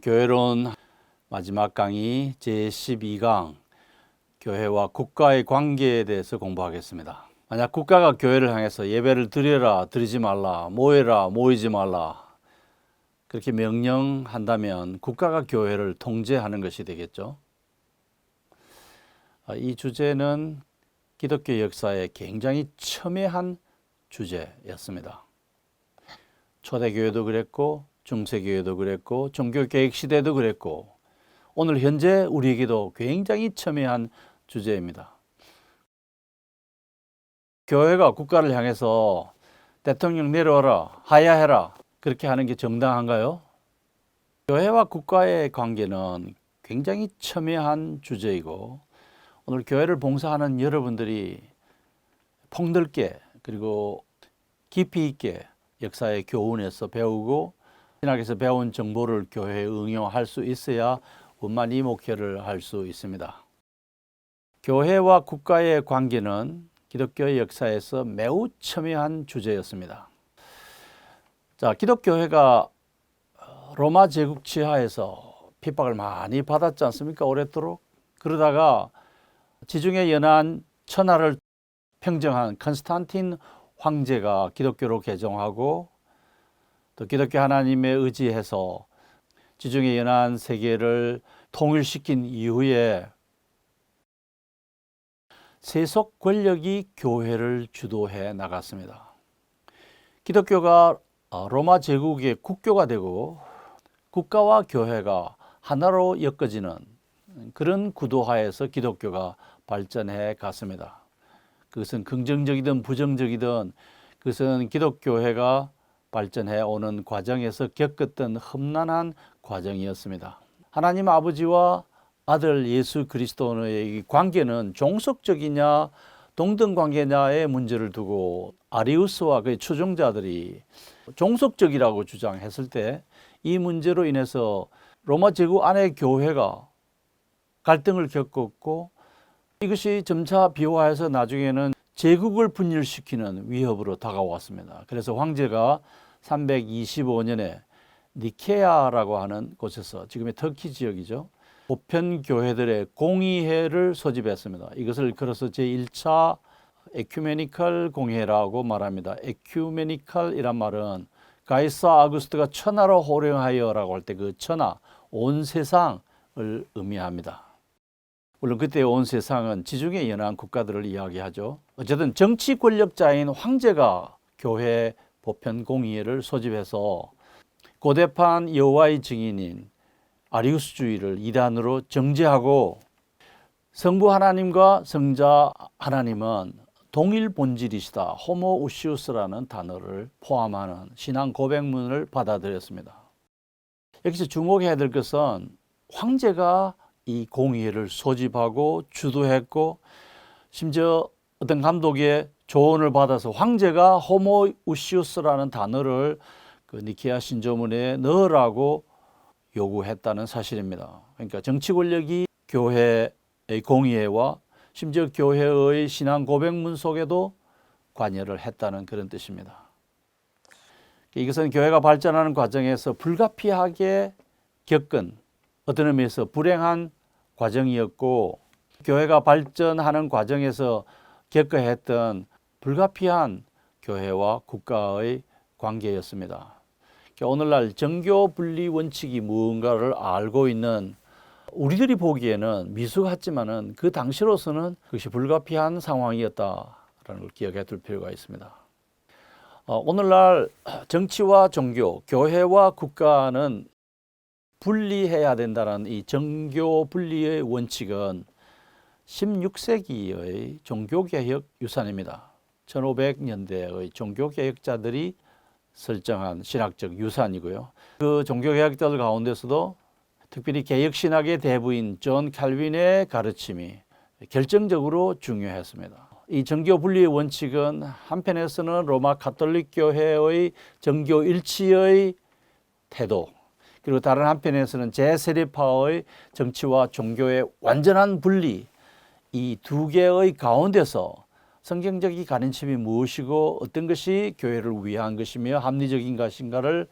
교회론 마지막 강의 제12강 교회와 국가의 관계에 대해서 공부하겠습니다. 만약 국가가 교회를 향해서 예배를 드려라, 드리지 말라, 모여라, 모이지 말라 그렇게 명령한다면 국가가 교회를 통제하는 것이 되겠죠. 이 주제는 기독교 역사에 굉장히 첨예한 주제였습니다. 초대교회도 그랬고 중세교회도 그랬고 종교개혁 시대도 그랬고 오늘 현재 우리에게도 굉장히 첨예한 주제입니다. 교회가 국가를 향해서 대통령 내려와라, 하야해라 그렇게 하는 게 정당한가요? 교회와 국가의 관계는 굉장히 첨예한 주제이고 오늘 교회를 봉사하는 여러분들이 폭넓게 그리고 깊이 있게 역사의 교훈에서 배우고 신학에서 배운 정보를 교회에 응용할 수 있어야 원만히 목회를 할 수 있습니다. 교회와 국가의 관계는 기독교의 역사에서 매우 첨예한 주제였습니다. 자, 기독교회가 로마 제국 지하에서 핍박을 많이 받았지 않습니까? 오랫도록. 그러다가 지중해 연안 천하를 평정한 컨스탄틴 황제가 기독교로 개종하고 또 기독교 하나님에 의지해서 지중해 연안 세계를 통일시킨 이후에 세속 권력이 교회를 주도해 나갔습니다. 기독교가 로마 제국의 국교가 되고 국가와 교회가 하나로 엮어지는 그런 구도하에서 기독교가 발전해 갔습니다. 그것은 긍정적이든 부정적이든 그것은 기독교회가 발전해 오는 과정에서 겪었던 험난한 과정이었습니다. 하나님 아버지와 아들 예수 그리스도의 관계는 종속적이냐 동등 관계냐의 문제를 두고 아리우스와 그의 추종자들이 종속적이라고 주장했을 때 이 문제로 인해서 로마 제국 안의 교회가 갈등을 겪었고 이것이 점차 비화해서 나중에는 제국을 분열시키는 위협으로 다가왔습니다. 그래서 황제가 325년에 니케아라고 하는 곳에서 지금의 터키 지역이죠. 보편 교회들의 공의회를 소집했습니다. 이것을 걸어서 제1차 에큐메니컬 공회라고 말합니다. 에큐메니컬이란 말은 가이사 아구스트가 천하로 호령하여라고 할 때 그 천하, 온 세상을 의미합니다. 물론 그때 온 세상은 지중해 연안 국가들을 이야기하죠. 어쨌든 정치 권력자인 황제가 교회 보편 공의회를 소집해서 고대판 여호와의 증인인 아리우스주의를 이단으로 정죄하고 성부 하나님과 성자 하나님은 동일 본질이시다. 호모우시우스라는 단어를 포함하는 신앙 고백문을 받아들였습니다. 여기서 주목해야 될 것은 황제가 이 공의회를 소집하고 주도했고 심지어 어떤 감독의 조언을 받아서 황제가 호모우시우스라는 단어를 그 니케아 신조문에 넣으라고 요구했다는 사실입니다. 그러니까 정치 권력이 교회의 공의회와 심지어 교회의 신앙 고백문 속에도 관여를 했다는 그런 뜻입니다. 이것은 교회가 발전하는 과정에서 불가피하게 겪은 어떤 의미에서 불행한 과정이었고 교회가 발전하는 과정에서 겪어야 했던 불가피한 교회와 국가의 관계였습니다. 오늘날 정교 분리 원칙이 무언가를 알고 있는 우리들이 보기에는 미수 같지만은 그 당시로서는 그것이 불가피한 상황이었다라는 걸 기억해 둘 필요가 있습니다. 오늘날 정치와 종교, 교회와 국가는 분리해야 된다는 이 정교 분리의 원칙은 16세기의 종교개혁 유산입니다. 1500년대의 종교개혁자들이 설정한 신학적 유산이고요. 그 종교개혁자들 가운데서도 특별히 개혁신학의 대부인 존 칼빈의 가르침이 결정적으로 중요했습니다. 이 정교 분리의 원칙은 한편에서는 로마 가톨릭 교회의 정교 일치의 태도 그리고 다른 한편에서는 제세례파의 정치와 종교의 완전한 분리 이 두 개의 가운데서 성경적인 가르침이 무엇이고 어떤 것이 교회를 위한 것이며 합리적인 것인가를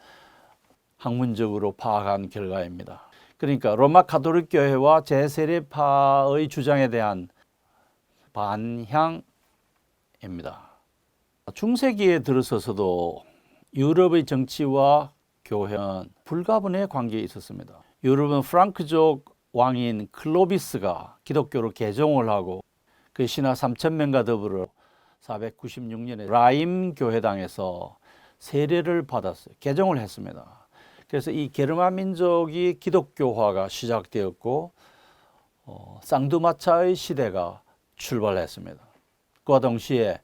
학문적으로 파악한 결과입니다. 그러니까 로마 가톨릭 교회와 제세례파의 주장에 대한 반향입니다. 중세기에 들어서서도 유럽의 정치와 교회는 불가분의 관계에 있었습니다. 유럽은 프랑크족 왕인 클로비스가 기독교로 개종을 하고 그 신하 3,000명과 더불어 496년에 라임 교회당에서 세례를 받았어요. 개종을 했습니다. 그래서 이 게르만 민족이 기독교화가 시작되었고 쌍두마차의 시대가 출발했습니다. 그와 동시에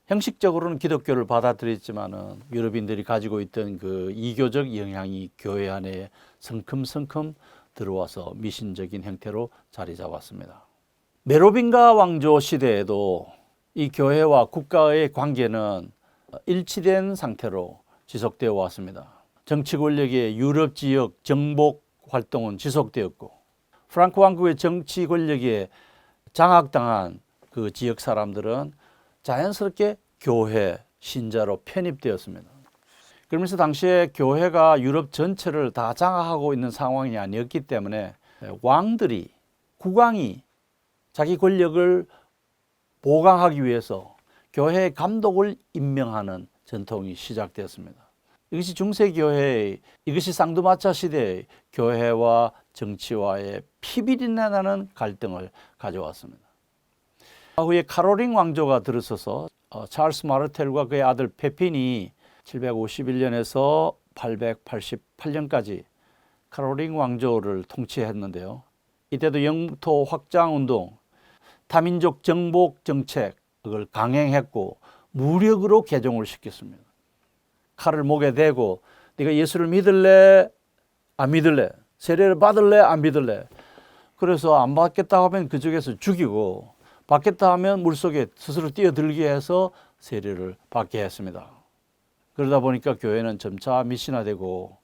형식적으로는 기독교를 받아들였지만은 유럽인들이 가지고 있던 그 이교적 영향이 교회 안에 성큼성큼 들어와서 미신적인 형태로 자리 잡았습니다. 메로빙가 왕조 시대에도 이 교회와 국가의 관계는 일치된 상태로 지속되어 왔습니다. 정치 권력의 유럽 지역 정복 활동은 지속되었고 프랑크 왕국의 정치 권력에 장악당한 그 지역 사람들은 자연스럽게 교회 신자로 편입되었습니다. 그러면서 당시에 교회가 유럽 전체를 다 장악하고 있는 상황이 아니었기 때문에 왕들이 국왕이 자기 권력을 보강하기 위해서 교회의 감독을 임명하는 전통이 시작되었습니다. 이것이 중세교회의, 이것이 쌍두마차 시대의 교회와 정치와의 피비린내 나는 갈등을 가져왔습니다. 후에 카롤링 왕조가 들어서서 찰스 마르텔과 그의 아들 페핀이 751년에서 888년까지 카롤링 왕조를 통치했는데요. 이때도 영토 확장 운동, 타민족 정복 정책을 강행했고 무력으로 개종을 시켰습니다. 칼을 목에 대고 네가 예수를 믿을래? 안 믿을래? 세례를 받을래? 안 믿을래? 그래서 안 받겠다 하면 그쪽에서 죽이고 받겠다 하면 물속에 스스로 뛰어들게 해서 세례를 받게 했습니다. 그러다 보니까 교회는 점차 미신화되고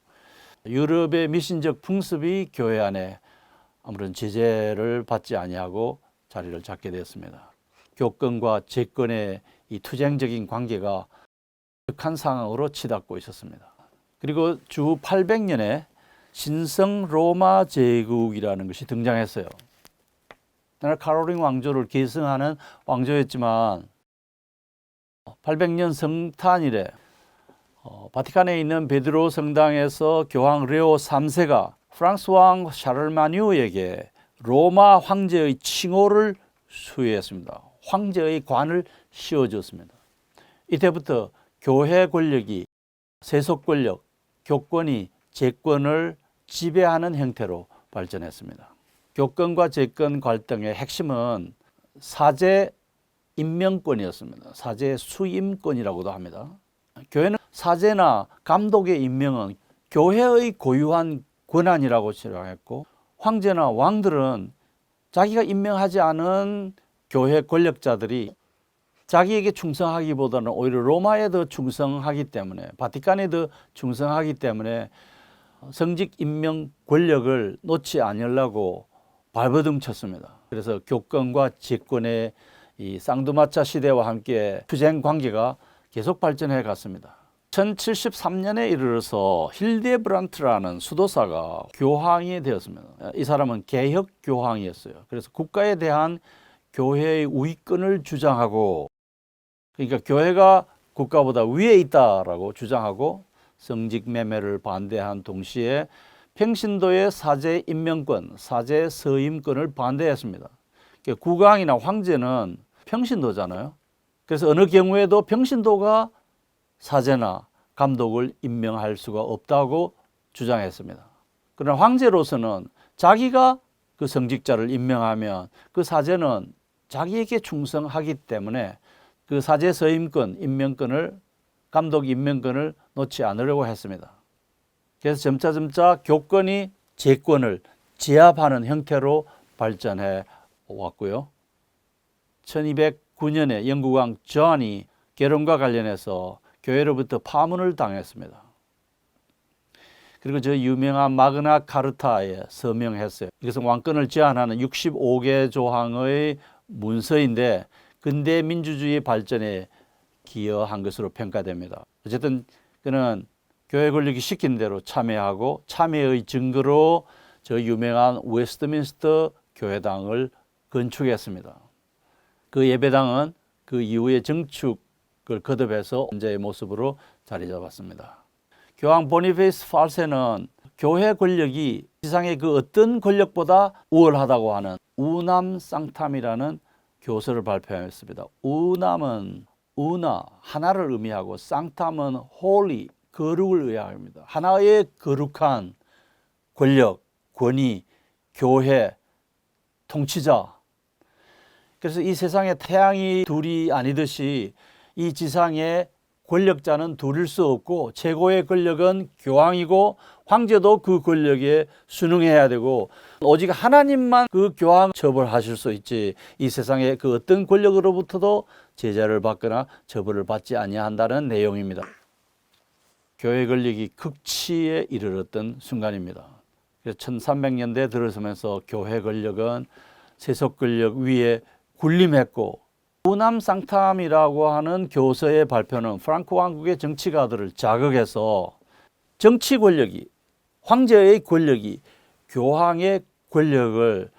유럽의 미신적 풍습이 교회 안에 아무런 제재를 받지 아니하고 자리를 잡게 되었습니다. 교권과 재권의 이 투쟁적인 관계가 극한 상황으로 치닫고 있었습니다. 그리고 주 800년에 신성 로마 제국이라는 것이 등장했어요. 카롤링 왕조를 계승하는 왕조였지만 800년 성탄일에 바티칸에 있는 베드로 성당에서 교황 레오 3세가 프랑스 왕 샤를마뉴에게 로마 황제의 칭호를 수여했습니다. 황제의 관을 씌워주었습니다. 이때부터 교회 권력이 세속 권력, 교권이 재권을 지배하는 형태로 발전했습니다. 교권과 재권 갈등의 핵심은 사제 임명권이었습니다. 사제 수임권이라고도 합니다. 교회는 사제나 감독의 임명은 교회의 고유한 권한이라고 주장했고 황제나 왕들은 자기가 임명하지 않은 교회 권력자들이 자기에게 충성하기보다는 오히려 로마에 더 충성하기 때문에 바티칸에 더 충성하기 때문에 성직 임명 권력을 놓지 않으려고 발버둥 쳤습니다. 그래서 교권과 재권의 이 쌍두마차 시대와 함께 투쟁 관계가 계속 발전해 갔습니다. 1073년에 이르러서 힐데브란트라는 수도사가 교황이 되었습니다. 이 사람은 개혁 교황이었어요. 그래서 국가에 대한 교회의 우위권을 주장하고 그러니까 교회가 국가보다 위에 있다라고 주장하고 성직 매매를 반대한 동시에 평신도의 사제 임명권, 사제 서임권을 반대했습니다. 국왕이나 황제는 평신도잖아요. 그래서 어느 경우에도 평신도가 사제나 감독을 임명할 수가 없다고 주장했습니다. 그러나 황제로서는 자기가 그 성직자를 임명하면 그 사제는 자기에게 충성하기 때문에 그 사제 서임권, 임명권을 감독 임명권을 놓지 않으려고 했습니다. 그래서 점차 교권이 재권을 제압하는 형태로 발전해 왔고요. 1209년에 영국 왕 존이 결혼과 관련해서 교회로부터 파문을 당했습니다. 그리고 저 유명한 마그나 카르타에 서명했어요. 이것은 왕권을 제한하는 65개 조항의 문서인데 근대 민주주의 발전에 기여한 것으로 평가됩니다. 어쨌든 그는 교회 권력이 시킨 대로 참여하고 참여의 증거로 저 유명한 웨스트민스터 교회당을 건축했습니다. 그 예배당은 그 이후에 증축을 거듭해서 현재의 모습으로 자리 잡았습니다. 교황 보니페이스 8세는 교회 권력이 지상의 그 어떤 권력보다 우월하다고 하는 우남 쌍탐이라는 교서를 발표했습니다. 우남은 우나, 하나를 의미하고 쌍탐은 holy, 거룩을 의미합니다. 하나의 거룩한 권력, 권위, 교회, 통치자. 그래서 이 세상에 태양이 둘이 아니듯이 이 지상에 권력자는 둘일 수 없고 최고의 권력은 교황이고 황제도 그 권력에 순응해야 되고 오직 하나님만 그 교황 처벌하실 수 있지 이 세상의 그 어떤 권력으로부터도 제재를 받거나 처벌을 받지 아니한다는 내용입니다. 교회 권력이 극치에 이르렀던 순간입니다. 1300년대에 들어서면서 교회 권력은 세속 권력 위에 군림했고 우남 쌍탐이라고 하는 교서의 발표는 프랑크 왕국의 정치가들을 자극해서 정치 권력이 황제의 권력이 교황의 권력을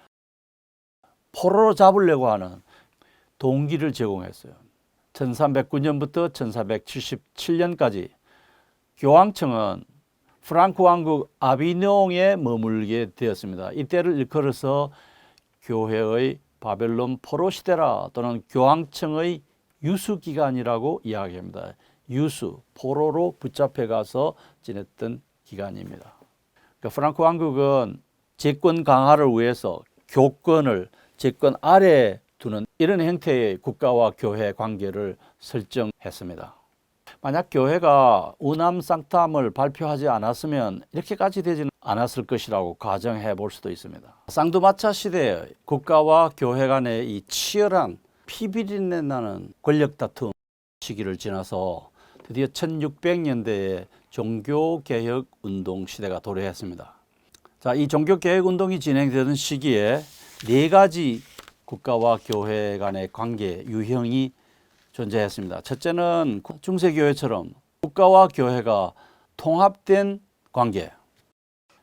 포로로 잡으려고 하는 동기를 제공했어요. 1309년부터 1477년까지 교황청은 프랑크 왕국 아비뇽에 머물게 되었습니다. 이때를 일컬어서 교회의 바벨론 포로 시대라 또는 교황청의 유수기간이라고 이야기합니다. 유수, 포로로 붙잡혀 가서 지냈던 기간입니다. 그러니까 프랑크 왕국은 재권 강화를 위해서 교권을 재권 아래에 두는 이런 형태의 국가와 교회 관계를 설정했습니다. 만약 교회가 우남 쌍탐을 발표하지 않았으면 이렇게까지 되지는 않았을 것이라고 가정해 볼 수도 있습니다. 쌍두마차 시대에 국가와 교회 간의 이 치열한 피비린내 나는 권력 다툼 시기를 지나서 드디어 1600년대에 종교개혁 운동 시대가 도래했습니다. 자, 이 종교개혁 운동이 진행되던 시기에 네 가지 국가와 교회 간의 관계 유형이 존재했습니다. 첫째는 중세교회처럼 국가와 교회가 통합된 관계.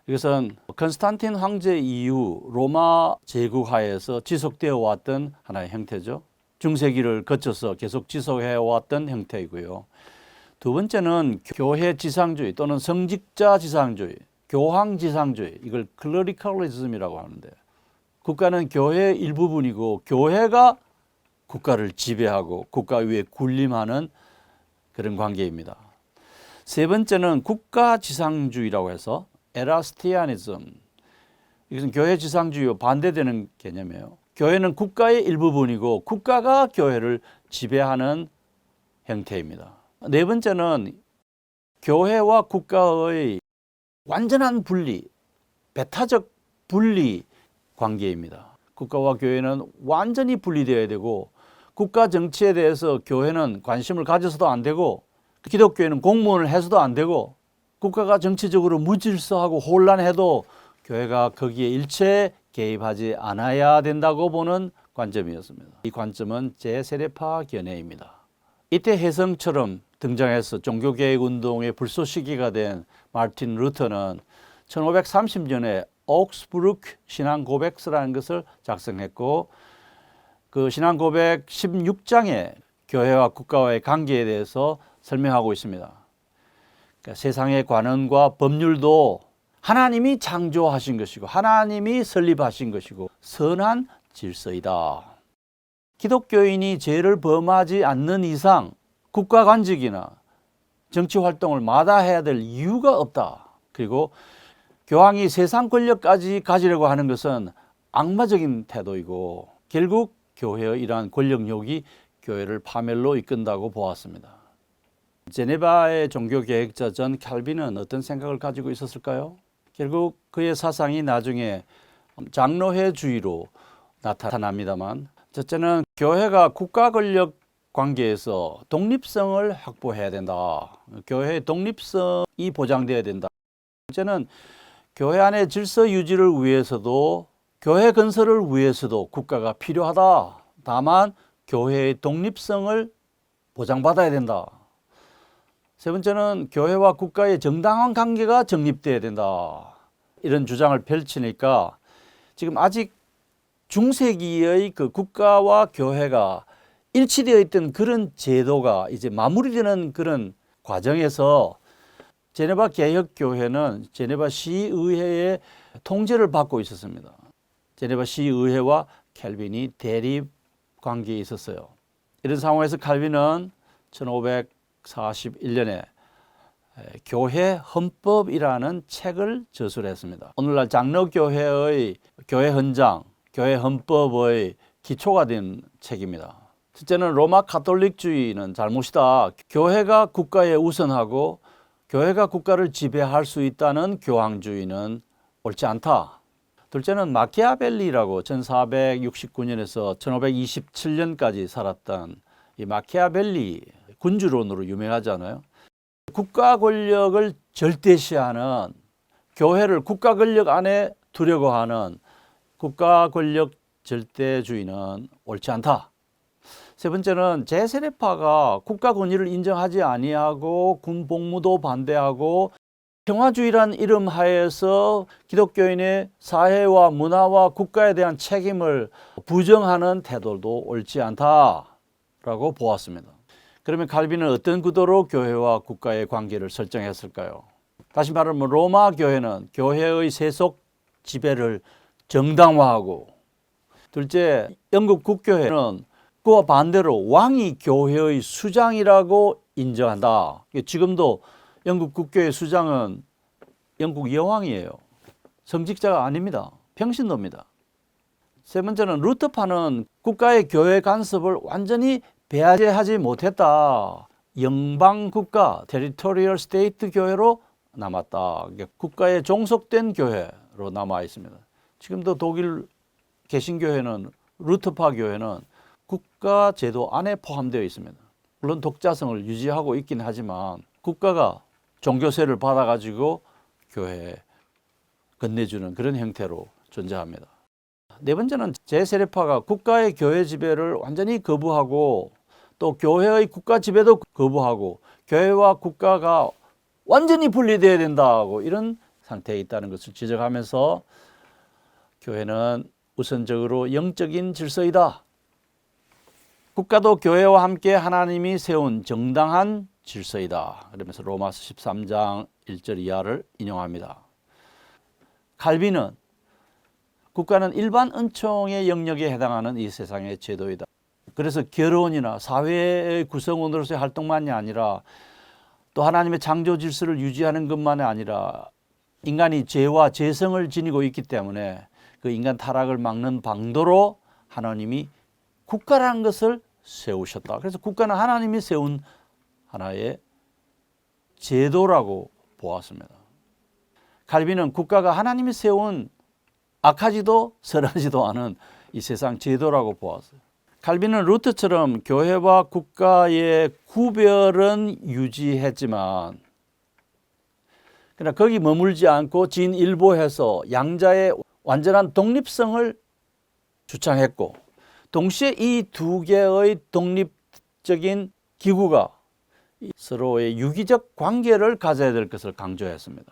이것은 컨스탄틴 황제 이후 로마 제국하에서 지속되어 왔던 하나의 형태죠. 중세기를 거쳐서 계속 지속해 왔던 형태이고요. 두 번째는 교회 지상주의 또는 성직자 지상주의, 교황 지상주의, 이걸 클러리컬리즘이라고 하는데 국가는 교회의 일부분이고 교회가 국가를 지배하고 국가 위에 군림하는 그런 관계입니다. 세 번째는 국가 지상주의라고 해서 에라스티아니즘, 이것은 교회 지상주의와 반대되는 개념이에요. 교회는 국가의 일부분이고 국가가 교회를 지배하는 형태입니다. 네 번째는 교회와 국가의 완전한 분리, 배타적 분리 관계입니다. 국가와 교회는 완전히 분리되어야 되고 국가 정치에 대해서 교회는 관심을 가져서도 안 되고 기독교회는 공무원을 해서도 안 되고 국가가 정치적으로 무질서하고 혼란해도 교회가 거기에 일체 개입하지 않아야 된다고 보는 관점이었습니다. 이 관점은 제세례파 견해입니다. 이때 혜성처럼 등장해서 종교개혁 운동의 불쏘시개가 된 마르틴 루터는 1530년에 옥스부르크 신앙고백서라는 것을 작성했고 그 신앙고백 16장에 교회와 국가와의 관계에 대해서 설명하고 있습니다. 그러니까 세상의 관원과 법률도 하나님이 창조하신 것이고 하나님이 설립하신 것이고 선한 질서이다. 기독교인이 죄를 범하지 않는 이상 국가관직이나 정치활동을 마다해야 될 이유가 없다. 그리고 교황이 세상 권력까지 가지려고 하는 것은 악마적인 태도이고 결국 교회의 이러한 권력욕이 교회를 파멸로 이끈다고 보았습니다. 제네바의 종교개혁자 존 칼빈은 어떤 생각을 가지고 있었을까요? 결국 그의 사상이 나중에 장로회주의로 나타납니다만 첫째는 교회가 국가 권력 관계에서 독립성을 확보해야 된다. 교회의 독립성이 보장되어야 된다. 둘째는 교회 안의 질서 유지를 위해서도 교회 건설을 위해서도 국가가 필요하다. 다만 교회의 독립성을 보장받아야 된다. 세 번째는 교회와 국가의 정당한 관계가 정립돼야 된다. 이런 주장을 펼치니까 지금 아직 중세기의 그 국가와 교회가 일치되어 있던 그런 제도가 이제 마무리되는 그런 과정에서 제네바 개혁교회는 제네바 시의회의 통제를 받고 있었습니다. 제네바 시의회와 캘빈이 대립 관계에 있었어요. 이런 상황에서 칼빈은 1541년에 교회 헌법이라는 책을 저술했습니다. 오늘날 장로교회의 교회 헌장, 교회 헌법의 기초가 된 책입니다. 첫째는 로마 가톨릭주의는 잘못이다. 교회가 국가에 우선하고 교회가 국가를 지배할 수 있다는 교황주의는 옳지 않다. 둘째는 마키아벨리라고 1469년에서 1527년까지 살았던 이 마키아벨리 군주론으로 유명하잖아요. 국가 권력을 절대시하는, 교회를 국가 권력 안에 두려고 하는 국가 권력 절대주의는 옳지 않다. 세 번째는 제세례파가 국가 권위를 인정하지 아니하고 군 복무도 반대하고 평화주의란 이름 하에서 기독교인의 사회와 문화와 국가에 대한 책임을 부정하는 태도도 옳지 않다라고 보았습니다. 그러면 칼빈은 어떤 구도로 교회와 국가의 관계를 설정했을까요? 다시 말하면 로마 교회는 교회의 세속 지배를 정당화하고, 둘째 영국 국교회는 그와 반대로 왕이 교회의 수장이라고 인정한다. 지금도 영국 국교회 수장은 영국 여왕이에요. 성직자가 아닙니다. 평신도입니다. 세 번째는 루터파는 국가의 교회 간섭을 완전히 배제하지 못했다. 영방국가, 테리토리얼 스테이트 교회로 남았다. 국가에 종속된 교회로 남아 있습니다. 지금도 독일 개신교회는, 루터파 교회는 국가 제도 안에 포함되어 있습니다. 물론 독자성을 유지하고 있긴 하지만 국가가 종교세를 받아가지고 교회에 건네주는 그런 형태로 존재합니다. 네 번째는 제세례파가 국가의 교회 지배를 완전히 거부하고 또 교회의 국가 지배도 거부하고 교회와 국가가 완전히 분리되어야 된다고 이런 상태에 있다는 것을 지적하면서 교회는 우선적으로 영적인 질서이다. 국가도 교회와 함께 하나님이 세운 정당한 질서이다. 그러면서 로마서 13장 1절 이하를 인용합니다. 칼빈은 국가는 일반 은총의 영역에 해당하는 이 세상의 제도이다. 그래서 결혼이나 사회의 구성원으로서의 활동만이 아니라 또 하나님의 창조 질서를 유지하는 것만이 아니라 인간이 죄와 죄성을 지니고 있기 때문에 그 인간 타락을 막는 방도로 하나님이 국가라는 것을 세우셨다. 그래서 국가는 하나님이 세운 하나의 제도라고 보았습니다. 칼빈은 국가가 하나님이 세운 악하지도 선하지도 않은 이 세상 제도라고 보았어요. 칼빈은 루터처럼 교회와 국가의 구별은 유지했지만 그러나 거기 머물지 않고 진일보해서 양자의 완전한 독립성을 주창했고 동시에 이 두 개의 독립적인 기구가 서로의 유기적 관계를 가져야 될 것을 강조했습니다.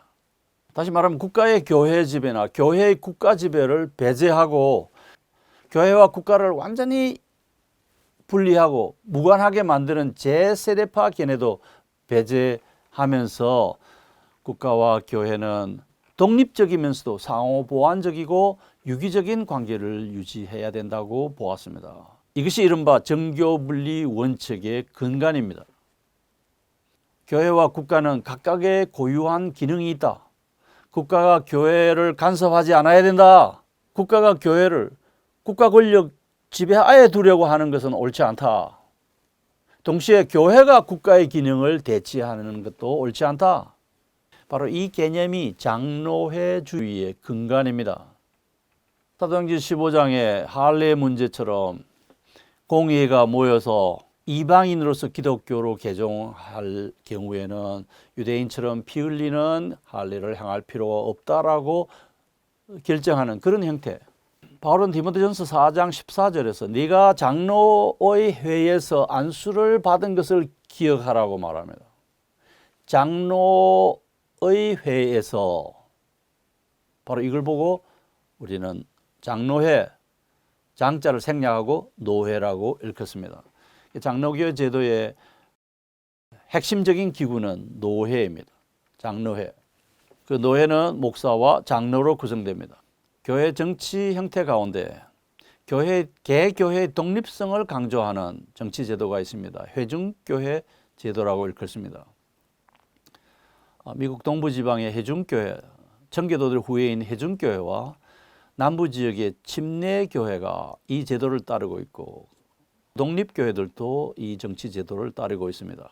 다시 말하면 국가의 교회 지배나 교회의 국가 지배를 배제하고 교회와 국가를 완전히 분리하고 무관하게 만드는 제세례파 견해도 배제하면서 국가와 교회는 독립적이면서도 상호 보완적이고 유기적인 관계를 유지해야 된다고 보았습니다. 이것이 이른바 정교분리 원칙의 근간입니다. 교회와 국가는 각각의 고유한 기능이 있다. 국가가 교회를 간섭하지 않아야 된다. 국가가 교회를 국가 권력 지배하에 두려고 하는 것은 옳지 않다. 동시에 교회가 국가의 기능을 대체하는 것도 옳지 않다. 바로 이 개념이 장로회주의의 근간입니다. 사도행전 15장의 할례 문제처럼 공의회가 모여서 이방인으로서 기독교로 개종할 경우에는 유대인처럼 피 흘리는 할례를 행할 필요가 없다라고 결정하는 그런 형태. 바울은 디모데전서 4장 14절에서 네가 장로의 회에서 안수를 받은 것을 기억하라고 말합니다. 장로의 회에서 바로 이걸 보고 우리는 장로회, 장자를 생략하고 노회라고 일컫습니다. 장로교 제도의 핵심적인 기구는 노회입니다. 장로회. 그 노회는 목사와 장로로 구성됩니다. 교회 정치 형태 가운데 개교회의 독립성을 강조하는 정치 제도가 있습니다. 회중교회 제도라고 일컫습니다. 미국 동부지방의 회중교회, 청교도들 후예인 회중교회와 남부지역의 침례교회가 이 제도를 따르고 있고 독립교회들도 이 정치 제도를 따르고 있습니다.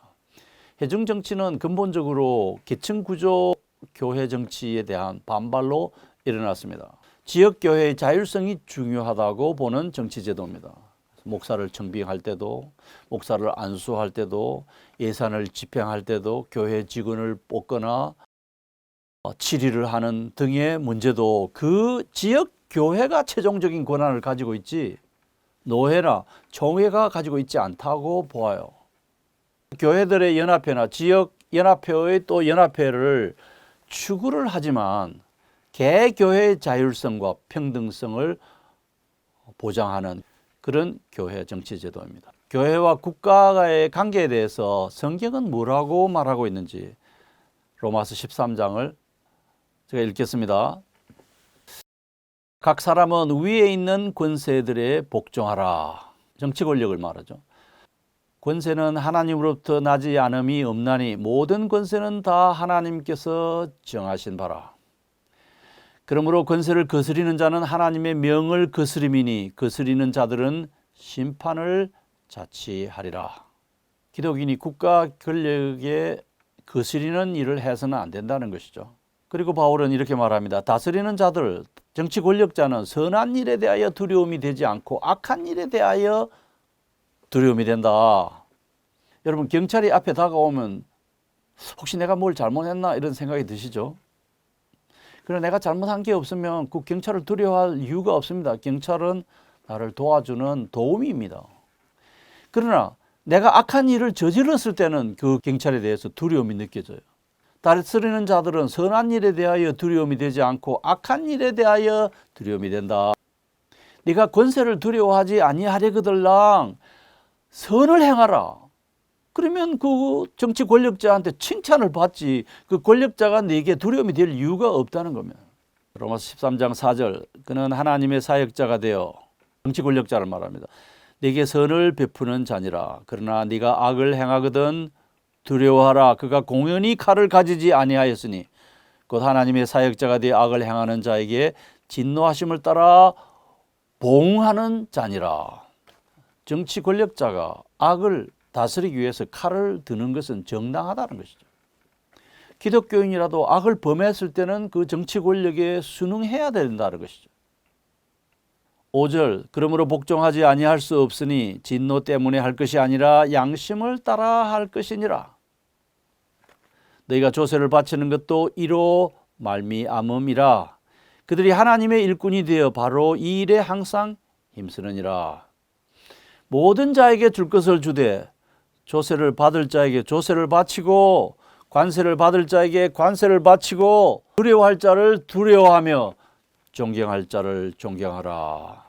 회중정치는 근본적으로 계층구조 교회 정치에 대한 반발로 일어났습니다. 지역교회의 자율성이 중요하다고 보는 정치제도입니다. 목사를 청빙할 때도, 목사를 안수할 때도, 예산을 집행할 때도, 교회 직원을 뽑거나 질의를 하는 등의 문제도 그 지역 교회가 최종적인 권한을 가지고 있지 노회나 총회가 가지고 있지 않다고 보아요. 교회들의 연합회나 지역 연합회의 또 연합회를 추구를 하지만 개교회의 자율성과 평등성을 보장하는 그런 교회 정치제도입니다. 교회와 국가의 관계에 대해서 성경은 뭐라고 말하고 있는지 로마서 13장을 제가 읽겠습니다. 각 사람은 위에 있는 권세들에 복종하라. 정치 권력을 말하죠. 권세는 하나님으로부터 나지 않음이 없나니 모든 권세는 다 하나님께서 정하신 바라. 그러므로 권세를 거스리는 자는 하나님의 명을 거스림이니 거스리는 자들은 심판을 자취하리라. 기독인이 국가 권력에 거스리는 일을 해서는 안 된다는 것이죠. 그리고 바울은 이렇게 말합니다. 다스리는 자들, 정치 권력자는 선한 일에 대하여 두려움이 되지 않고 악한 일에 대하여 두려움이 된다. 여러분 경찰이 앞에 다가오면 혹시 내가 뭘 잘못했나 이런 생각이 드시죠? 그러나 내가 잘못한 게 없으면 그 경찰을 두려워할 이유가 없습니다. 경찰은 나를 도와주는 도움입니다. 그러나 내가 악한 일을 저질렀을 때는 그 경찰에 대해서 두려움이 느껴져요. 다스리는 자들은 선한 일에 대하여 두려움이 되지 않고 악한 일에 대하여 두려움이 된다. 네가 권세를 두려워하지 아니하려거들랑 선을 행하라. 그러면 그 정치 권력자한테 칭찬을 받지 그 권력자가 네게 두려움이 될 이유가 없다는 겁니다. 로마서 13장 4절 그는 하나님의 사역자가 되어 정치 권력자를 말합니다. 네게 선을 베푸는 자니라. 그러나 네가 악을 행하거든 두려워하라. 그가 공연히 칼을 가지지 아니하였으니 곧 하나님의 사역자가 되어 악을 행하는 자에게 진노하심을 따라 봉하는 자니라. 정치 권력자가 악을 다스리기 위해서 칼을 드는 것은 정당하다는 것이죠. 기독교인이라도 악을 범했을 때는 그 정치 권력에 순응해야 된다는 것이죠. 5절 그러므로 복종하지 아니할 수 없으니 진노 때문에 할 것이 아니라 양심을 따라 할 것이니라. 너희가 조세를 바치는 것도 이로 말미암음이라. 그들이 하나님의 일꾼이 되어 바로 이 일에 항상 힘쓰느니라. 모든 자에게 줄 것을 주되 조세를 받을 자에게 조세를 바치고 관세를 받을 자에게 관세를 바치고 두려워할 자를 두려워하며 존경할 자를 존경하라.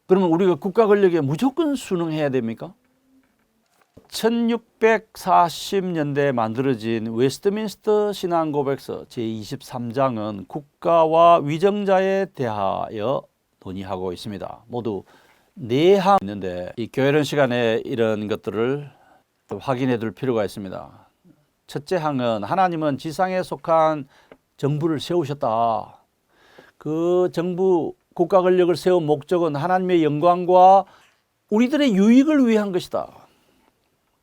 그러면 우리가 국가 권력에 무조건 순응해야 됩니까? 1640년대에 만들어진 웨스트민스터 신앙고백서 제23장은 국가와 위정자에 대하여 논의하고 있습니다. 모두 4항 있는데 이 교회론 시간에 이런 것들을 확인해 둘 필요가 있습니다. 첫째 항은 하나님은 지상에 속한 정부를 세우셨다. 그 정부 국가 권력을 세운 목적은 하나님의 영광과 우리들의 유익을 위한 것이다.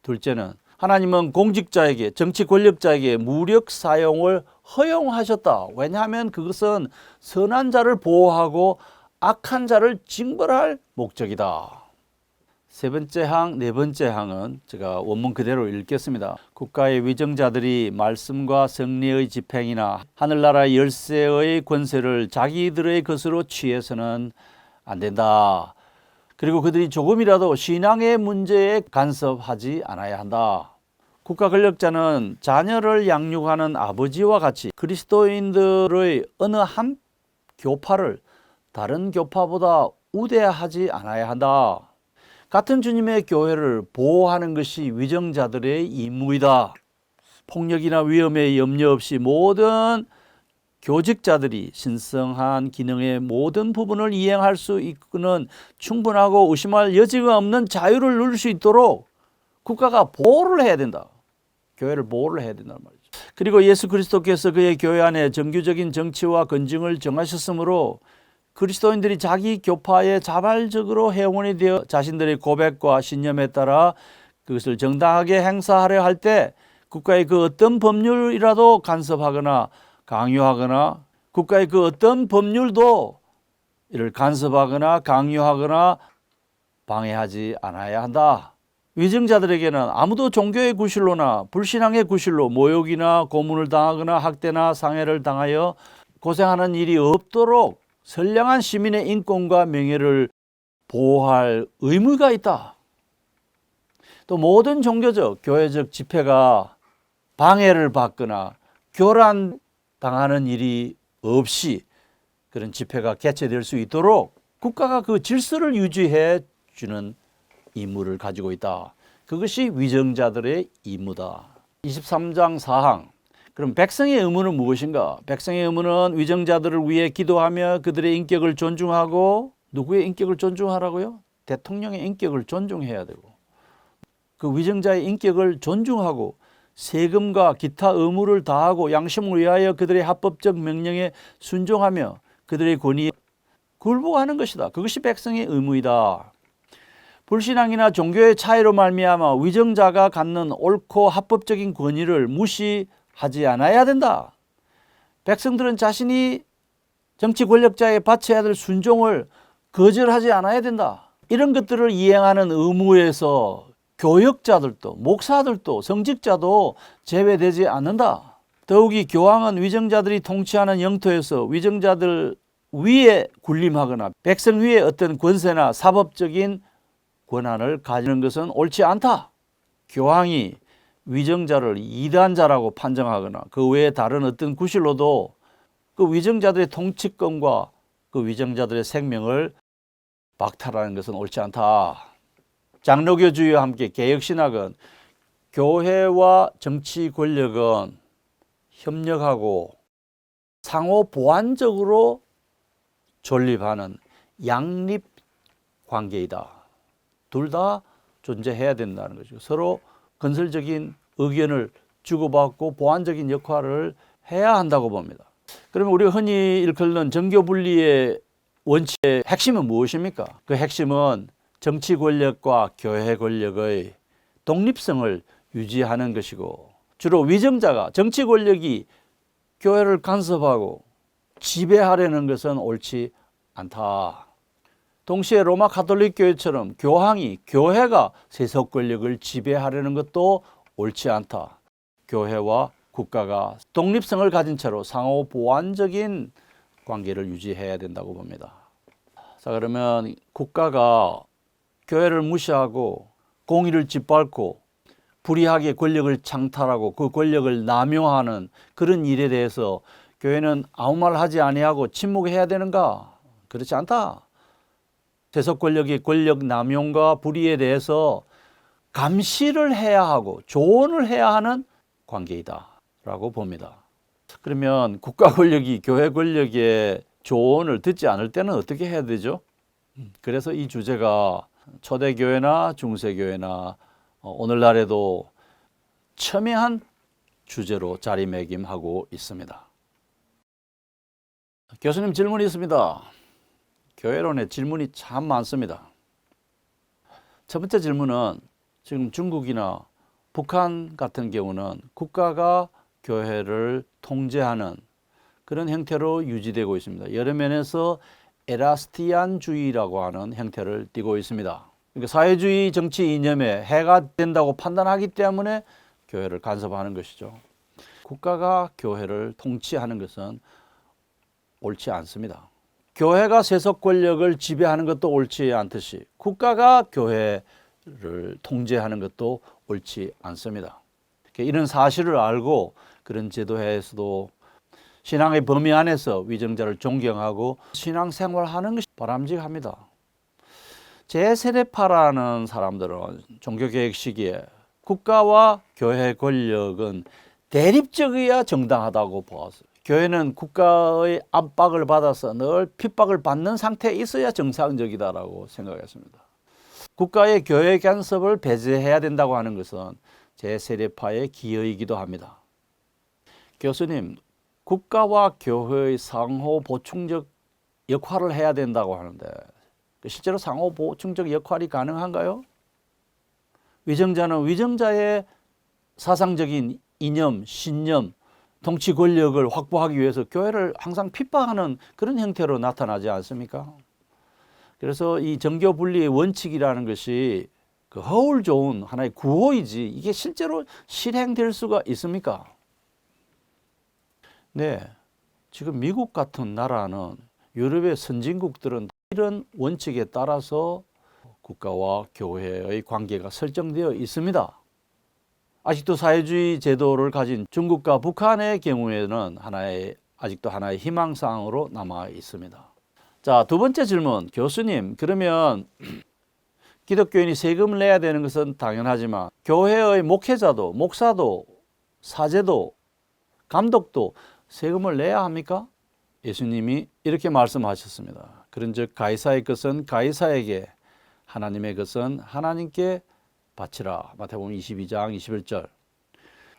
둘째는 하나님은 공직자에게 정치 권력자에게 무력 사용을 허용하셨다. 왜냐하면 그것은 선한 자를 보호하고 악한 자를 징벌할 목적이다. 세 번째 항, 네 번째 항은 제가 원문 그대로 읽겠습니다. 국가의 위정자들이 말씀과 성리의 집행이나 하늘나라의 열쇠의 권세를 자기들의 것으로 취해서는 안 된다. 그리고 그들이 조금이라도 신앙의 문제에 간섭하지 않아야 한다. 국가 권력자는 자녀를 양육하는 아버지와 같이 그리스도인들의 어느 한 교파를 다른 교파보다 우대하지 않아야 한다. 같은 주님의 교회를 보호하는 것이 위정자들의 임무이다. 폭력이나 위험에 염려 없이 모든 교직자들이 신성한 기능의 모든 부분을 이행할 수 있는 충분하고 의심할 여지가 없는 자유를 누릴 수 있도록 국가가 보호를 해야 된다. 교회를 보호를 해야 된다는 말이죠. 그리고 예수 그리스도께서 그의 교회 안에 정규적인 정치와 건증을 정하셨으므로 그리스도인들이 자기 교파에 자발적으로 회원이 되어 자신들의 고백과 신념에 따라 그것을 정당하게 행사하려 할 때 국가의 그 어떤 법률이라도 간섭하거나 강요하거나 국가의 그 어떤 법률도 이를 간섭하거나 강요하거나 방해하지 않아야 한다. 위정자들에게는 아무도 종교의 구실로나 불신앙의 구실로 모욕이나 고문을 당하거나 학대나 상해를 당하여 고생하는 일이 없도록 선량한 시민의 인권과 명예를 보호할 의무가 있다. 또 모든 종교적, 교회적 집회가 방해를 받거나 교란당하는 일이 없이 그런 집회가 개최될 수 있도록 국가가 그 질서를 유지해 주는 임무를 가지고 있다. 그것이 위정자들의 임무다. 23장 4항. 그럼 백성의 의무는 무엇인가? 백성의 의무는 위정자들을 위해 기도하며 그들의 인격을 존중하고, 누구의 인격을 존중하라고요? 대통령의 인격을 존중해야 되고, 그 위정자의 인격을 존중하고 세금과 기타 의무를 다하고 양심을 위하여 그들의 합법적 명령에 순종하며 그들의 권위에 굴복하는 것이다. 그것이 백성의 의무이다. 불신앙이나 종교의 차이로 말미암아 위정자가 갖는 옳고 합법적인 권위를 무시하지 않아야 된다. 백성들은 자신이 정치 권력자에 바쳐야 될 순종을 거절하지 않아야 된다. 이런 것들을 이행하는 의무에서 교역자들도 목사들도 성직자도 제외되지 않는다. 더욱이 교황은 위정자들이 통치하는 영토에서 위정자들 위에 군림하거나 백성 위에 어떤 권세나 사법적인 권한을 가지는 것은 옳지 않다. 교황이 위정자를 이단자라고 판정하거나 그 외에 다른 어떤 구실로도 그 위정자들의 통치권과 그 위정자들의 생명을 박탈하는 것은 옳지 않다. 장로교주의와 함께 개혁신학은 교회와 정치 권력은 협력하고 상호 보완적으로 존립하는 양립 관계이다. 둘 다 존재해야 된다는 거죠. 서로 건설적인 의견을 주고받고 보완적인 역할을 해야 한다고 봅니다. 그러면 우리가 흔히 일컫는 정교분리의 원칙의 핵심은 무엇입니까? 그 핵심은 정치 권력과 교회 권력의 독립성을 유지하는 것이고, 주로 위정자가 정치 권력이 교회를 간섭하고 지배하려는 것은 옳지 않다. 동시에 로마 가톨릭 교회처럼 교황이 교회가 세속 권력을 지배하려는 것도 옳지 않다. 교회와 국가가 독립성을 가진 채로 상호 보완적인 관계를 유지해야 된다고 봅니다. 자, 그러면 국가가 교회를 무시하고 공의를 짓밟고 불의하게 권력을 창탈하고 그 권력을 남용하는 그런 일에 대해서 교회는 아무 말 하지 아니하고 침묵해야 되는가? 그렇지 않다. 세속 권력의 권력 남용과 불의에 대해서 감시를 해야 하고 조언을 해야 하는 관계이다 라고 봅니다. 그러면 국가 권력이 교회 권력의 조언을 듣지 않을 때는 어떻게 해야 되죠? 그래서 이 주제가 초대교회나 중세교회나 오늘날에도 첨예한 주제로 자리매김하고 있습니다. 교수님, 질문이 있습니다. 교회론에 질문이 참 많습니다. 첫 번째 질문은 지금 중국이나 북한 같은 경우는 국가가 교회를 통제하는 그런 형태로 유지되고 있습니다. 여러 면에서 에라스티안주의라고 하는 형태를 띠고 있습니다. 그러니까 사회주의 정치 이념에 해가 된다고 판단하기 때문에 교회를 간섭하는 것이죠. 국가가 교회를 통치하는 것은 옳지 않습니다. 교회가 세속 권력을 지배하는 것도 옳지 않듯이 국가가 교회를 통제하는 것도 옳지 않습니다. 이런 사실을 알고 그런 제도하에서도 신앙의 범위 안에서 위정자를 존경하고 신앙생활하는 것이 바람직합니다. 제세대파라는 사람들은 종교개혁 시기에 국가와 교회 권력은 대립적이어야 정당하다고 보았어요. 교회는 국가의 압박을 받아서 늘 핍박을 받는 상태에 있어야 정상적이다라고 생각했습니다. 국가의 교회 간섭을 배제해야 된다고 하는 것은 제세대파의 기여이기도 합니다. 교수님, 국가와 교회의 상호 보충적 역할을 해야 된다고 하는데 실제로 상호 보충적 역할이 가능한가요? 위정자는 위정자의 사상적인 이념, 신념, 정치 권력을 확보하기 위해서 교회를 항상 핍박하는 그런 형태로 나타나지 않습니까? 그래서 이 정교 분리의 원칙이라는 것이 그 허울 좋은 하나의 구호이지 이게 실제로 실행될 수가 있습니까? 네, 지금 미국 같은 나라는 유럽의 선진국들은 이런 원칙에 따라서 국가와 교회의 관계가 설정되어 있습니다. 아직도 사회주의 제도를 가진 중국과 북한의 경우에는 아직도 하나의 희망사항으로 남아 있습니다. 자, 두 번째 질문. 교수님, 그러면 기독교인이 세금을 내야 되는 것은 당연하지만 교회의 목회자도, 목사도, 사제도, 감독도 세금을 내야 합니까? 예수님이 이렇게 말씀하셨습니다. 그런즉 가이사의 것은 가이사에게, 하나님의 것은 하나님께 바치라. 마태복음 22장 21절.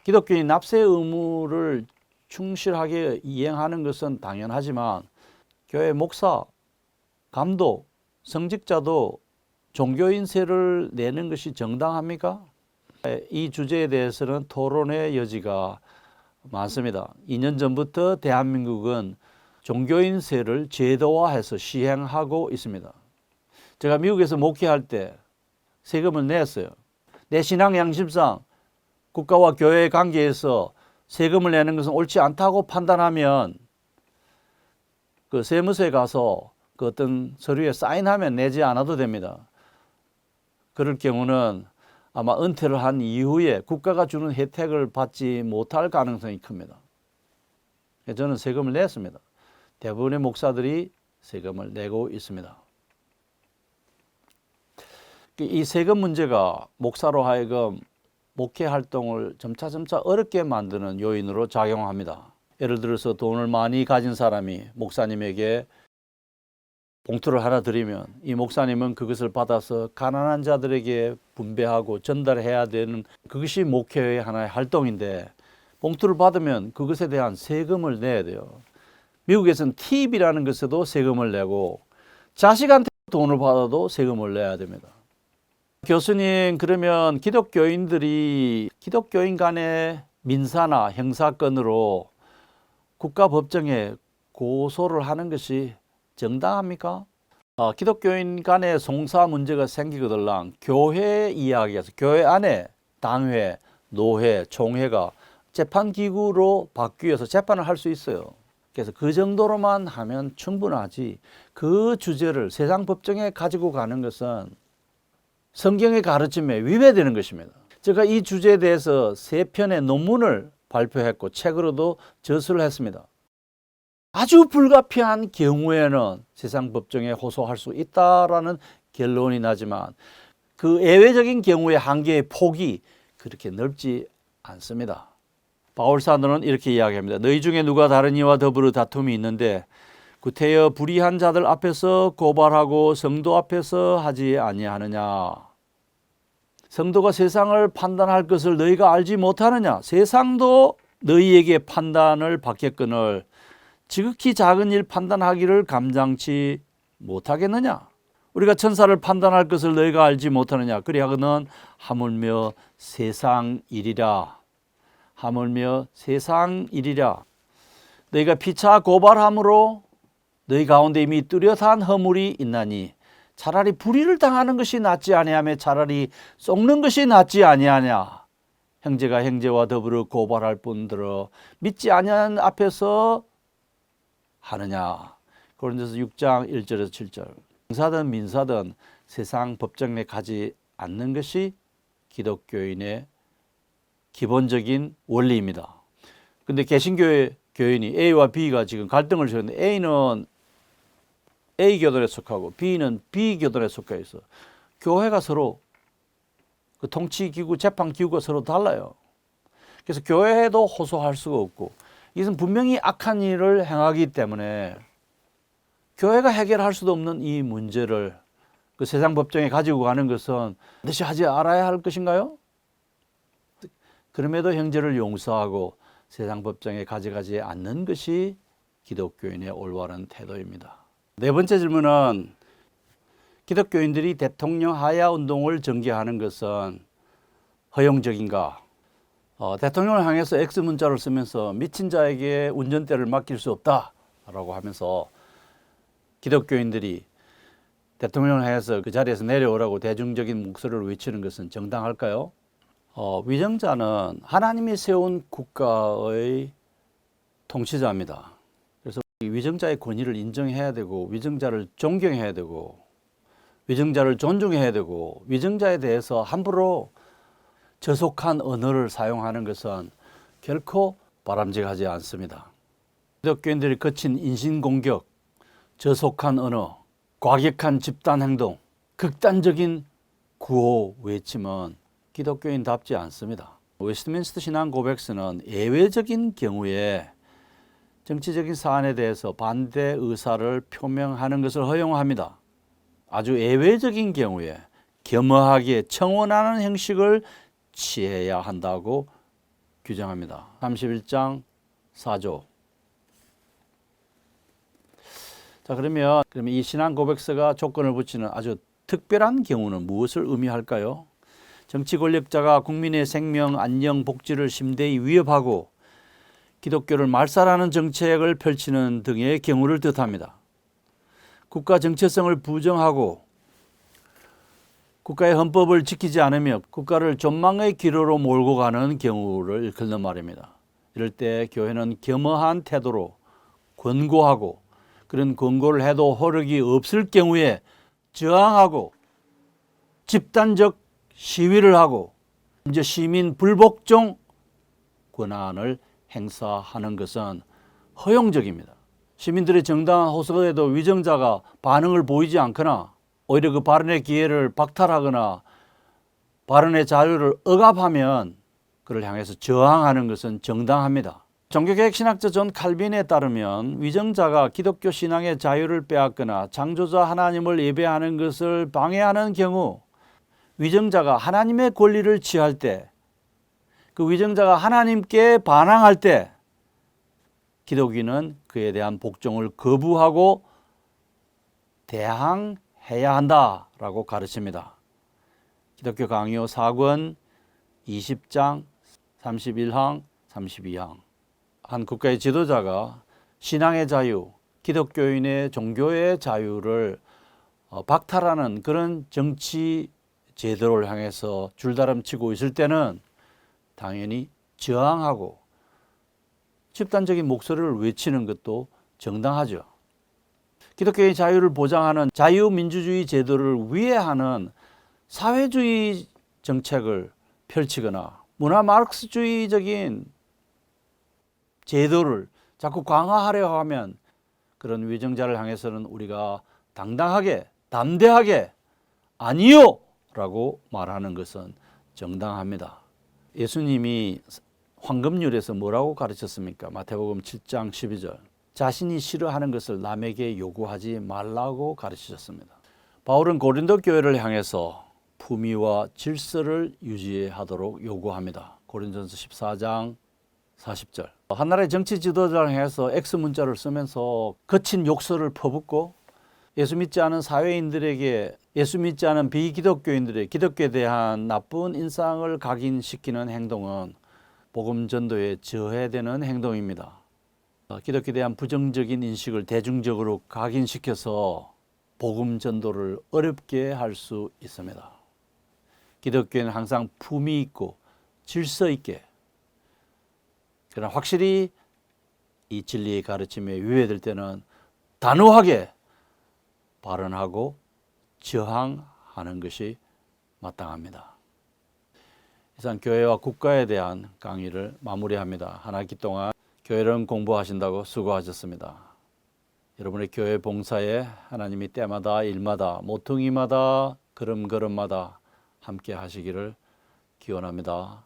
기독교인 납세 의무를 충실하게 이행하는 것은 당연하지만 교회 목사, 감독, 성직자도 종교인세를 내는 것이 정당합니까? 이 주제에 대해서는 토론의 여지가 많습니다. 2년 전부터 대한민국은 종교인세를 제도화해서 시행하고 있습니다. 제가 미국에서 목회할 때 세금을 냈어요. 내 신앙 양심상 국가와 교회의 관계에서 세금을 내는 것은 옳지 않다고 판단하면 그 세무서에 가서 그 어떤 서류에 사인하면 내지 않아도 됩니다. 그럴 경우는 아마 은퇴를 한 이후에 국가가 주는 혜택을 받지 못할 가능성이 큽니다. 저는 세금을 냈습니다. 대부분의 목사들이 세금을 내고 있습니다. 이 세금 문제가 목사로 하여금 목회 활동을 점차 어렵게 만드는 요인으로 작용합니다. 예를 들어서 돈을 많이 가진 사람이 목사님에게 봉투를 하나 드리면 이 목사님은 그것을 받아서 가난한 자들에게 분배하고 전달해야 되는 그것이 목회의 하나의 활동인데 봉투를 받으면 그것에 대한 세금을 내야 돼요. 미국에서는 팁이라는 것에도 세금을 내고 자식한테 돈을 받아도 세금을 내야 됩니다. 교수님, 그러면 기독교인들이 기독교인 간의 민사나 형사건으로 국가법정에 고소를 하는 것이 정당합니까? 기독교인 간의 송사 문제가 생기거들랑 교회 이야기에서 교회 안에 당회, 노회, 총회가 재판기구로 바뀌어서 재판을 할 수 있어요. 그래서 그 정도로만 하면 충분하지 그 주제를 세상 법정에 가지고 가는 것은 성경의 가르침에 위배되는 것입니다. 제가 이 주제에 대해서 3편의 논문을 발표했고 책으로도 저술을 했습니다. 아주 불가피한 경우에는 세상 법정에 호소할 수 있다라는 결론이 나지만 그 예외적인 경우의 한계의 폭이 그렇게 넓지 않습니다. 바울 사도는 이렇게 이야기합니다. 너희 중에 누가 다른 이와 더불어 다툼이 있는데 구태여 불의한 자들 앞에서 고발하고 성도 앞에서 하지 아니하느냐. 성도가 세상을 판단할 것을 너희가 알지 못하느냐. 세상도 너희에게 판단을 받겠거늘 지극히 작은 일 판단하기를 감장치 못하겠느냐. 우리가 천사를 판단할 것을 너희가 알지 못하느냐. 그리하거든 하물며 세상 일이라. 하물며 세상 일이라. 너희가 피차 고발함으로 너희 가운데 이미 뚜렷한 허물이 있나니 차라리 불의를 당하는 것이 낫지 아니하며 차라리 속는 것이 낫지 아니하냐. 형제가 형제와 더불어 고발할 뿐더러 믿지 아니하는 앞에서 하느냐. 고린도서 6장 1절에서 7절. 형사든 민사든 세상 법정에 가지 않는 것이 기독교인의 기본적인 원리입니다. 근데 개신교회 교인이 A와 B가 지금 갈등을 벌였는데 A는 A 교단에 속하고 B는 B 교단에 속해 있어. 교회가 서로 그 통치기구, 재판기구가 서로 달라요. 그래서 교회도 호소할 수가 없고 이것은 분명히 악한 일을 행하기 때문에 교회가 해결할 수도 없는 이 문제를 그 세상 법정에 가지고 가는 것은 반드시 하지 알아야 할 것인가요? 그럼에도 형제를 용서하고 세상 법정에 가져가지 않는 것이 기독교인의 올바른 태도입니다. 네 번째 질문은 기독교인들이 대통령 하야 운동을 전개하는 것은 허용적인가? 대통령을 향해서 X 문자를 쓰면서 미친 자에게 운전대를 맡길 수 없다라고 하면서 기독교인들이 대통령을 향해서 그 자리에서 내려오라고 대중적인 목소리를 외치는 것은 정당할까요? 위정자는 하나님이 세운 국가의 통치자입니다. 그래서 위정자의 권위를 인정해야 되고 위정자를 존경해야 되고 위정자를 존중해야 되고 위정자에 대해서 함부로 저속한 언어를 사용하는 것은 결코 바람직하지 않습니다. 기독교인들이 거친 인신공격, 저속한 언어, 과격한 집단행동, 극단적인 구호 외침은 기독교인답지 않습니다. 웨스트민스터 신앙 고백서는 예외적인 경우에 정치적인 사안에 대해서 반대 의사를 표명하는 것을 허용합니다. 아주 예외적인 경우에 겸허하게 청원하는 형식을 취해야 한다고 규정합니다. 31장 4조. 자, 그러면 이 신앙 고백서가 조건을 붙이는 아주 특별한 경우는 무엇을 의미할까요? 정치 권력자가 국민의 생명, 안녕, 복지를 심대히 위협하고 기독교를 말살하는 정책을 펼치는 등의 경우를 뜻합니다. 국가 정체성을 부정하고 국가의 헌법을 지키지 않으며 국가를 존망의 기로로 몰고 가는 경우를 일컫는 말입니다. 이럴 때 교회는 겸허한 태도로 권고하고 그런 권고를 해도 효력이 없을 경우에 저항하고 집단적 시위를 하고 이제 시민 불복종 권한을 행사하는 것은 허용적입니다. 시민들의 정당한 호소에도 위정자가 반응을 보이지 않거나 오히려 그 발언의 기회를 박탈하거나 발언의 자유를 억압하면 그를 향해서 저항하는 것은 정당합니다. 종교개혁 신학자 존 칼빈에 따르면 위정자가 기독교 신앙의 자유를 빼앗거나 창조자 하나님을 예배하는 것을 방해하는 경우 위정자가 하나님의 권리를 취할 때 그 위정자가 하나님께 반항할 때 기독인은 그에 대한 복종을 거부하고 대항해야 한다라고 가르칩니다. 기독교 강요 4권 20장 31항 32항. 한 국가의 지도자가 신앙의 자유, 기독교인의 종교의 자유를 박탈하는 그런 정치 제도를 향해서 줄다름치고 있을 때는 당연히 저항하고 집단적인 목소리를 외치는 것도 정당하죠. 기독교의 자유를 보장하는 자유민주주의 제도를 위해하는 사회주의 정책을 펼치거나 문화 마르크스주의적인 제도를 자꾸 강화하려 하면 그런 위정자를 향해서는 우리가 당당하게 담대하게 아니요 라고 말하는 것은 정당합니다. 예수님이 황금률에서 뭐라고 가르쳤습니까? 마태복음 7장 12절. 자신이 싫어하는 것을 남에게 요구하지 말라고 가르치셨습니다. 바울은 고린도 교회를 향해서 품위와 질서를 유지하도록 요구합니다. 고린전서 14장 40절. 한나라의 정치 지도자를 향해서 X 문자를 쓰면서 거친 욕설을 퍼붓고 예수 믿지 않은 사회인들에게 예수 믿지 않은 비기독교인들의 기독교에 대한 나쁜 인상을 각인시키는 행동은 복음 전도에 저해되는 행동입니다. 기독교에 대한 부정적인 인식을 대중적으로 각인시켜서 복음 전도를 어렵게 할 수 있습니다. 기독교는 항상 품위 있고 질서 있게 그러나 확실히 이 진리의 가르침에 위배될 때는 단호하게 발언하고 저항하는 것이 마땅합니다. 이상 교회와 국가에 대한 강의를 마무리합니다. 한 학기 동안 교회론 공부하신다고 수고하셨습니다. 여러분의 교회 봉사에 하나님이 때마다 일마다 모퉁이마다 걸음걸음마다 함께 하시기를 기원합니다.